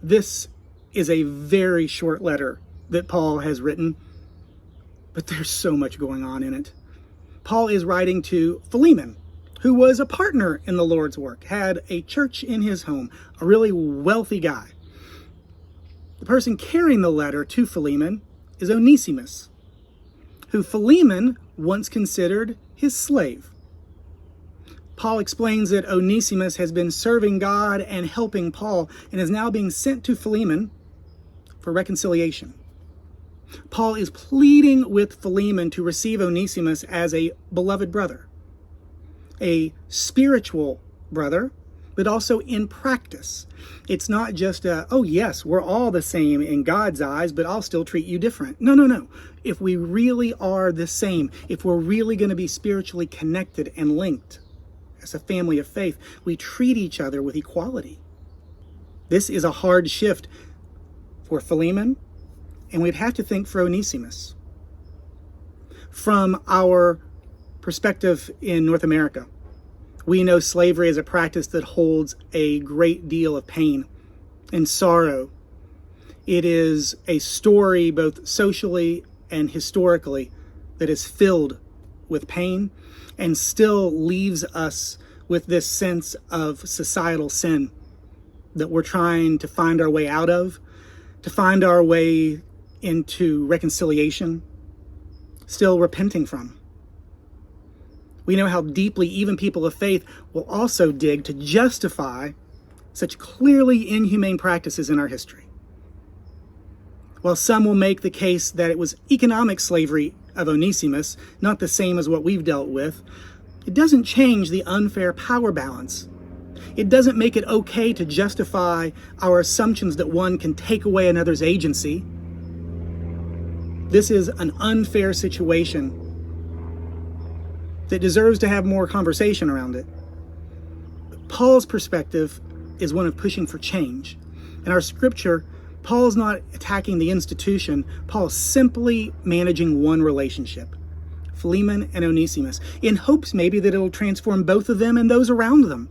This is a very short letter that Paul has written, but there's so much going on in it. Paul is writing to Philemon, who was a partner in the Lord's work, had a church in his home, a really wealthy guy. The person carrying the letter to Philemon is Onesimus, who Philemon once considered his slave. Paul explains that Onesimus has been serving God and helping Paul and is now being sent to Philemon for reconciliation. Paul is pleading with Philemon to receive Onesimus as a beloved brother, a spiritual brother, but also in practice. It's not just oh yes, we're all the same in God's eyes, but I'll still treat you different. No. If we really are the same, if we're really going to be spiritually connected and linked as a family of faith, we treat each other with equality. This is a hard shift for Philemon, and we'd have to think for Onesimus. From our perspective in North America, we know slavery is a practice that holds a great deal of pain and sorrow. It is a story both socially and historically that is filled with pain and still leaves us with this sense of societal sin that we're trying to find our way out of, to find our way into reconciliation, still repenting from. We know how deeply even people of faith will also dig to justify such clearly inhumane practices in our history. While some will make the case that it was economic slavery of Onesimus, not the same as what we've dealt with, it doesn't change the unfair power balance. It doesn't make it okay to justify our assumptions that one can take away another's agency. This is an unfair situation that deserves to have more conversation around it. Paul's perspective is one of pushing for change. In our scripture, Paul's not attacking the institution. Paul's simply managing one relationship, Philemon and Onesimus, in hopes maybe that it'll transform both of them and those around them.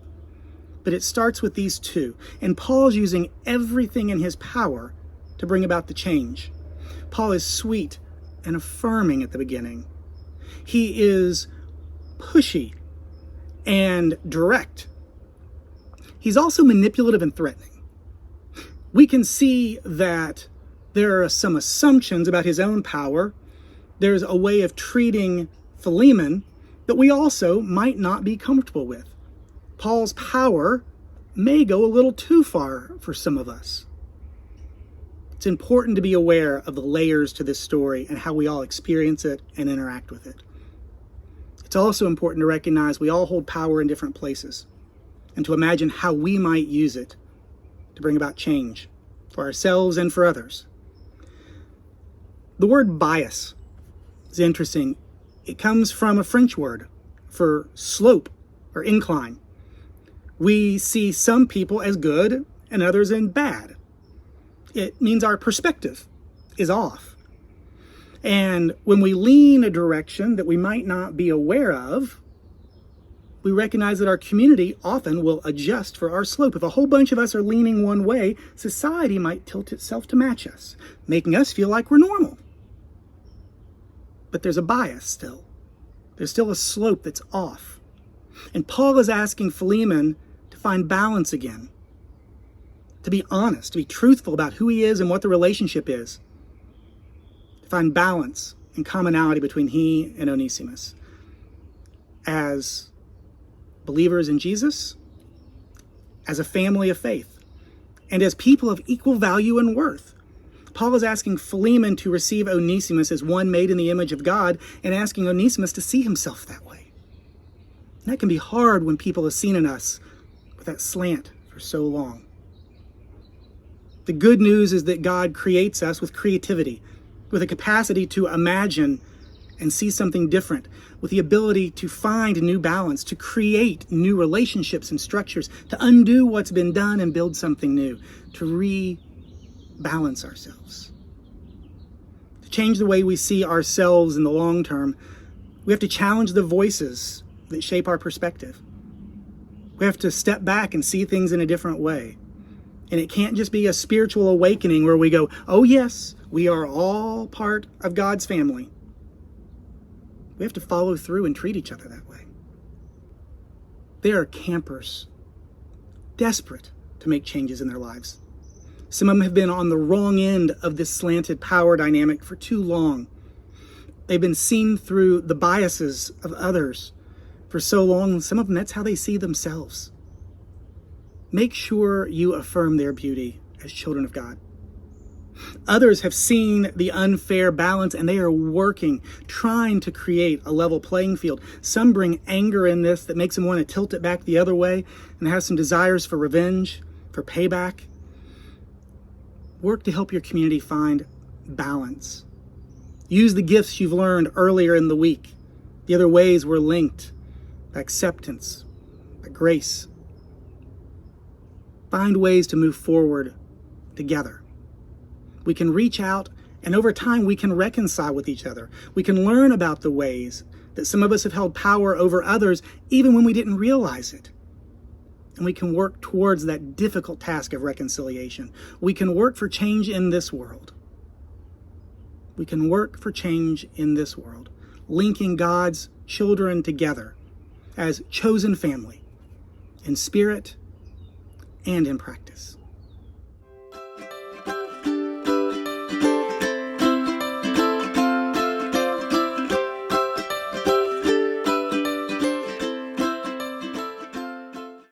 But it starts with these two, and Paul's using everything in his power to bring about the change. Paul is sweet and affirming at the beginning. He is pushy and direct. He's also manipulative and threatening. We can see that there are some assumptions about his own power. There's a way of treating Philemon that we also might not be comfortable with. Paul's power may go a little too far for some of us. It's important to be aware of the layers to this story and how we all experience it and interact with it. It's also important to recognize we all hold power in different places and to imagine how we might use it to bring about change for ourselves and for others. The word bias is interesting. It comes from a French word for slope or incline. We see some people as good and others as bad. It means our perspective is off. And when we lean a direction that we might not be aware of, we recognize that our community often will adjust for our slope. If a whole bunch of us are leaning one way, society might tilt itself to match us, making us feel like we're normal. But there's a bias still. There's still a slope that's off. And Paul is asking Philemon to find balance again, to be honest, to be truthful about who he is and what the relationship is, to find balance and commonality between he and Onesimus as believers in Jesus, as a family of faith, and as people of equal value and worth. Paul is asking Philemon to receive Onesimus as one made in the image of God and asking Onesimus to see himself that way. And that can be hard when people have seen in us with that slant for so long. The good news is that God creates us with creativity, with a capacity to imagine and see something different, with the ability to find new balance, to create new relationships and structures, to undo what's been done and build something new, to rebalance ourselves. To change the way we see ourselves in the long term, we have to challenge the voices that shape our perspective. We have to step back and see things in a different way. And it can't just be a spiritual awakening where we go, oh yes, we are all part of God's family. We have to follow through and treat each other that way. There are campers desperate to make changes in their lives. Some of them have been on the wrong end of this slanted power dynamic for too long. They've been seen through the biases of others for so long. Some of them, that's how they see themselves. Make sure you affirm their beauty as children of God. Others have seen the unfair balance and they are working, trying to create a level playing field. Some bring anger in this that makes them want to tilt it back the other way and have some desires for revenge, for payback. Work to help your community find balance. Use the gifts you've learned earlier in the week. The other ways we're linked by acceptance, by grace. Find ways to move forward together. We can reach out, and over time we can reconcile with each other. We can learn about the ways that some of us have held power over others even when we didn't realize it. And we can work towards that difficult task of reconciliation. We can work for change in this world. We can work for change in this world, linking God's children together as chosen family in spirit and in practice.